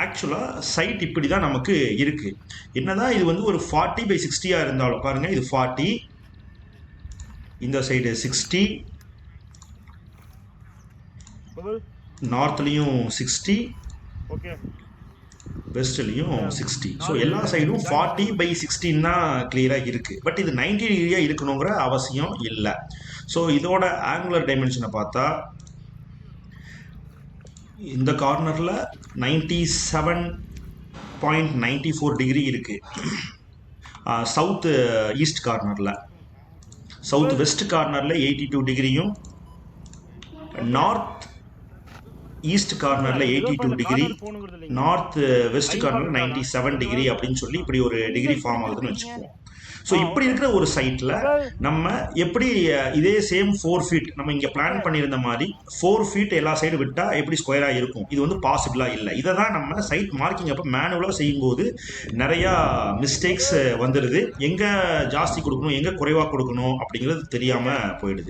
ஆக்சுவலாக சைட் இப்படி தான் நமக்கு இருக்குது. என்னதான் இது வந்து ஒரு 40/60 இருந்தாலும் பாருங்கள், இது 40, இந்த சைடு 60, நார்த்லேயும் 60, வெஸ்ட்லேயும் 60. ஸோ எல்லா சைடும் 40/16 தான் கிளியராக இருக்குது. பட் இது 90 டிகிரியாக இருக்கணுங்கிற அவசியம் இல்லை. ஸோ இதோட ஆங்குலர் டைமென்ஷனை பார்த்தா இந்த கார்னரில் 97.94 டிகிரி இருக்குது. சவுத்து ஈஸ்ட் கார்னரில், சவுத் வெஸ்ட் கார்னரில் 82 டிகிரியும், நார்த் ஈஸ்ட் கார்னரில் 82 டிகிரி, நார்த் வெஸ்ட் கார்னரில் 97 டிகிரி அப்படின்னு சொல்லி இப்படி ஒரு டிகிரி ஃபார்ம் ஆகுதுன்னு வச்சுக்குவோம். ஸோ இப்படி இருக்கிற ஒரு சைட்டில் நம்ம எப்படி இதே சேம் 4 ஃபீட் நம்ம இங்கே பிளான் பண்ணியிருந்த மாதிரி 4 ஃபீட் எல்லா சைடு விட்டால் எப்படி ஸ்கொயராக இருக்கும்? இது வந்து பாசிபிளாக இல்லை. இதை தான் நம்ம சைட் மார்க்கிங் அப்போ மேனுவலாக செய்யும்போது நிறையா மிஸ்டேக்ஸ் வந்துடுது. எங்கே ஜாஸ்தி கொடுக்கணும், எங்கே குறைவாக கொடுக்கணும் அப்படிங்கிறது தெரியாமல் போயிடுது.